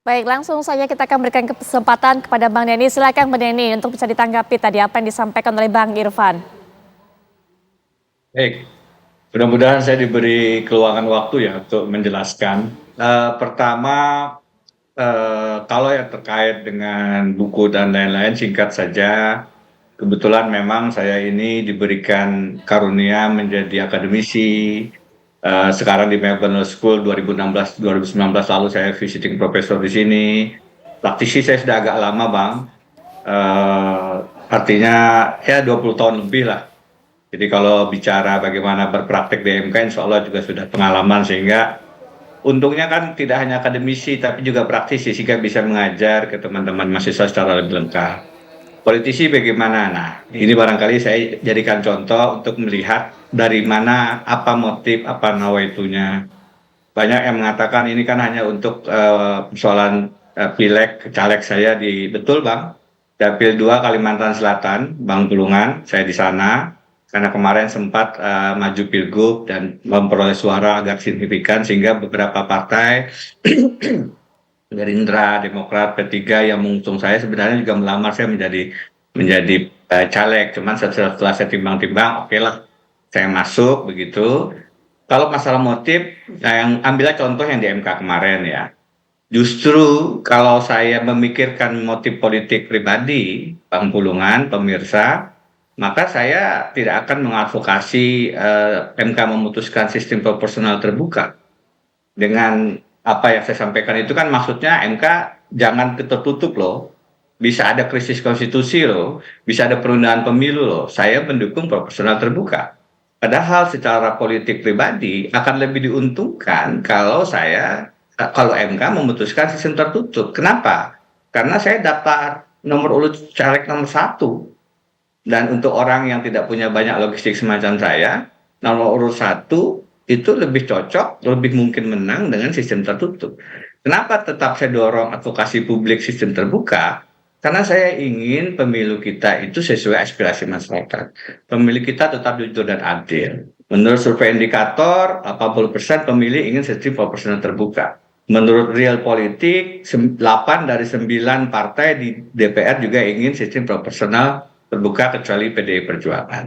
Baik, langsung saja kita akan berikan kesempatan kepada Bang Denny. Silakan Bang Denny untuk bisa ditanggapi tadi apa yang disampaikan oleh Bang Irfan. Baik, mudah-mudahan saya diberi keluangan waktu ya untuk menjelaskan. Pertama, kalau yang terkait dengan buku dan lain-lain, singkat saja. Kebetulan memang saya ini diberikan karunia menjadi akademisi. Sekarang di Melbourne Law School 2016-2019 lalu saya visiting professor di sini. Praktisi saya sudah agak lama, Bang. Eh, Artinya ya 20 tahun lebih lah. Jadi kalau bicara bagaimana berpraktek di MK, insya Allah juga sudah pengalaman, sehingga untungnya kan tidak hanya akademisi tapi juga praktisi, sehingga bisa mengajar ke teman-teman mahasiswa secara lebih lengkap. Politisi bagaimana? Nah, ini barangkali saya jadikan contoh untuk melihat dari mana, apa motif, apa nawaitunya. Banyak yang mengatakan ini kan hanya untuk persoalan pileg, caleg saya di, betul Bang, Dapil 2 Kalimantan Selatan, Bang Pulungan, saya di sana. Karena kemarin sempat maju pilgub dan memperoleh suara agak signifikan, sehingga beberapa partai Gerindra, Demokrat, P3 yang mengusung saya sebenarnya juga melamar saya menjadi caleg. Cuman setelah saya timbang-timbang, oke lah, saya masuk begitu. Kalau masalah motif, nah yang ambillah contoh yang di MK kemarin ya. Justru kalau saya memikirkan motif politik pribadi, Bang Pulungan, pemirsa, maka saya tidak akan mengadvokasi MK memutuskan sistem proporsional terbuka. Dengan apa yang saya sampaikan itu kan maksudnya MK jangan tertutup loh. Bisa ada krisis konstitusi loh, bisa ada penundaan pemilu loh. Saya mendukung proporsional terbuka. Padahal secara politik pribadi akan lebih diuntungkan kalau MK memutuskan sistem tertutup. Kenapa? Karena saya daftar nomor urut caleg nomor satu, dan untuk orang yang tidak punya banyak logistik semacam saya, nomor urut satu itu lebih cocok, lebih mungkin menang dengan sistem tertutup. Kenapa tetap saya dorong advokasi publik sistem terbuka? Karena saya ingin pemilu kita itu sesuai aspirasi masyarakat. Pemilih kita tetap jujur dan adil. Menurut survei indikator, 80% pemilih ingin sistem proporsional terbuka. Menurut real politik, 8 dari 9 partai di DPR juga ingin sistem proporsional terbuka kecuali PDI Perjuangan.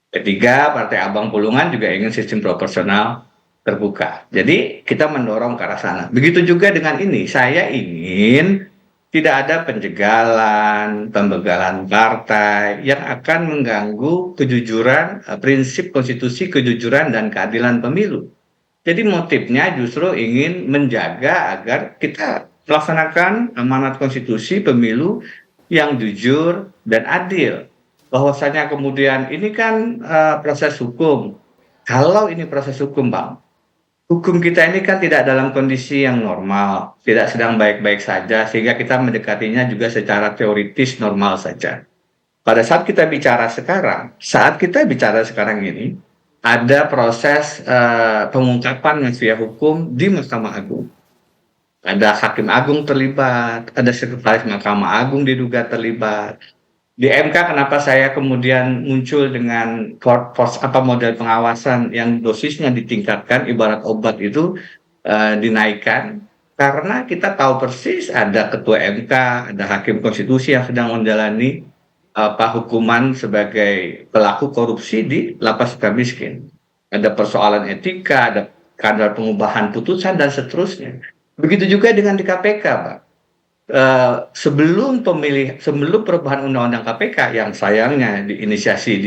Ketiga, Partai Abang Pulungan juga ingin sistem proporsional terbuka. Jadi kita mendorong ke arah sana. Begitu juga dengan ini, saya ingin tidak ada penjegalan, pembegalan partai yang akan mengganggu kejujuran, prinsip konstitusi kejujuran dan keadilan pemilu. Jadi motifnya justru ingin menjaga agar kita melaksanakan amanat konstitusi pemilu yang jujur dan adil. Bahwasanya kemudian ini kan proses hukum. Kalau ini proses hukum, Bang, hukum kita ini kan tidak dalam kondisi yang normal, tidak sedang baik-baik saja, sehingga kita mendekatinya juga secara teoritis normal saja. Pada saat kita bicara sekarang ini, ada proses pengungkapan mafia hukum di Mahkamah Agung. Ada Hakim Agung terlibat, ada Sekretaris Mahkamah Agung diduga terlibat. Di MK kenapa saya kemudian muncul dengan model pengawasan yang dosisnya ditingkatkan, ibarat obat itu dinaikkan, karena kita tahu persis ada ketua MK, ada hakim konstitusi yang sedang menjalani hukuman sebagai pelaku korupsi di lapas Sukamiskin. Ada persoalan etika, ada kadar pengubahan putusan dan seterusnya. Begitu juga dengan di KPK, Pak. Sebelum perubahan undang-undang KPK yang sayangnya diinisiasi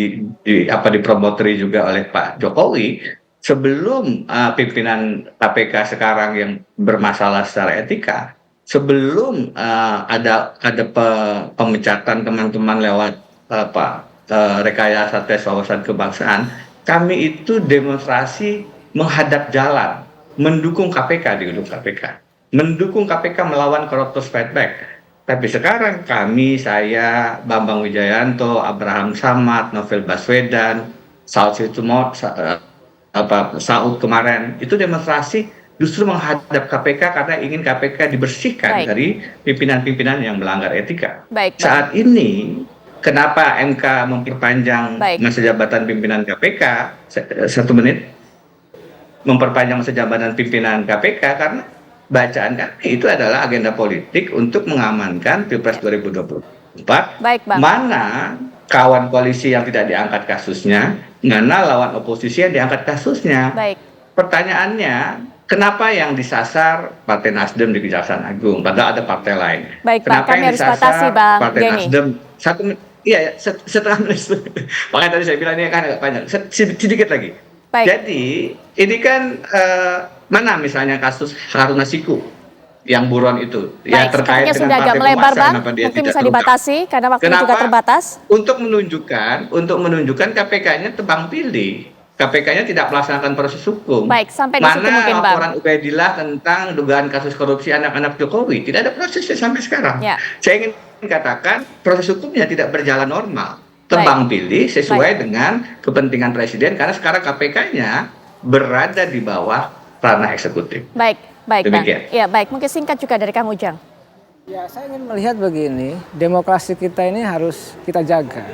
dipromoteri juga oleh Pak Jokowi, sebelum pimpinan KPK sekarang yang bermasalah secara etika, sebelum ada pemecatan teman-teman lewat rekayasa tes wawasan kebangsaan, kami itu demonstrasi menghadap jalan, mendukung KPK di gedung KPK. Mendukung KPK melawan koruptor fight back. Tapi sekarang kami, saya, Bambang Wijayanto, Abraham Samad, Novel Baswedan, Saud kemarin, itu demonstrasi justru menghadap KPK karena ingin KPK dibersihkan Baik, dari pimpinan-pimpinan yang melanggar etika. baik, baik, Saat ini, kenapa MK memperpanjang baik. masa jabatan pimpinan KPK? Satu menit. Memperpanjang masa jabatan pimpinan KPK karena bacaan kami itu adalah agenda politik untuk mengamankan Pilpres 2024. Baik, Bang. Mana kawan koalisi yang tidak diangkat kasusnya, mana lawan oposisi yang diangkat kasusnya. Baik. Pertanyaannya, kenapa yang disasar Partai Nasdem di Kejaksaan Agung, padahal ada partai lain? Baik, Bang. Kenapa Kami yang harus disasar batasi, Bang Partai Denny. Nasdem? Iya, setengah menit. Makanya tadi saya bilang ini kan agak panjang. Sedikit lagi. Baik. Jadi ini kan mana misalnya kasus Harun Masiku yang buruan itu, ya Baik, terkait sepertinya dengan sudah agak partai melebar, penguasa, Bang. kenapa dia Mungkin tidak bisa terungkap? dibatasi karena waktunya juga Kenapa? terbatas. Untuk menunjukkan KPK-nya tebang pilih. KPK-nya tidak melaksanakan proses hukum. Baik, sampai di situ Mana mungkin, Bang. laporan Ubaidillah tentang dugaan kasus korupsi anak-anak Jokowi? Tidak ada prosesnya sampai sekarang. Ya. Saya ingin katakan proses hukumnya tidak berjalan normal. Tebang pilih sesuai dengan kepentingan presiden karena sekarang KPK-nya berada di bawah ranah eksekutif. Baik, Bang. Demikian. Ya, baik. Mungkin singkat juga dari Kang Ujang. Ya, saya ingin melihat begini, demokrasi kita ini harus kita jaga.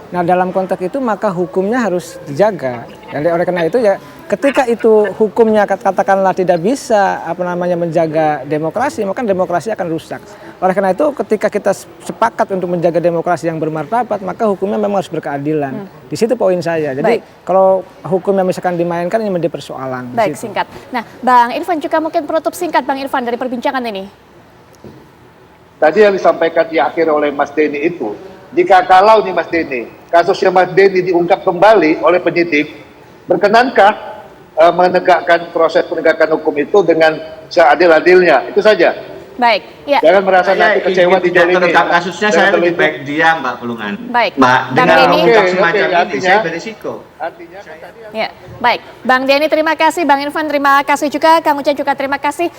Nah, dalam konteks itu maka hukumnya harus dijaga. Dan oleh karena itu ya, ketika itu hukumnya katakanlah tidak bisa menjaga demokrasi, maka demokrasi akan rusak. Oleh karena itu ketika kita sepakat untuk menjaga demokrasi yang bermartabat, maka hukumnya memang harus berkeadilan. Di situ poin saya. Jadi kalau hukumnya misalkan dimainkan ini menjadi persoalan. Baik, singkat. Nah, Bang Irfan juga mungkin penutup singkat, Bang Irfan, dari perbincangan ini. Tadi yang disampaikan di akhir oleh Mas Denny itu, jika kalau nih Mas Denny, kasusnya Mas Denny diungkap kembali oleh penyidik, berkenankah menegakkan proses penegakan hukum itu dengan seadil-adilnya? Itu saja. Baik, ya. Jangan merasa nanti kecewa tidak dijolimi. terungkap kasusnya, saya lebih baik diam, Mbak Pulungan. Baik. Mbak, Bang dengan Denny. mengungkap Oke, semacam ini, artinya- saya berisiko. Artinya kan tadi Ya, baik. Bang Denny terima kasih, Bang Irfan terima kasih juga, Kang Ujang juga terima kasih.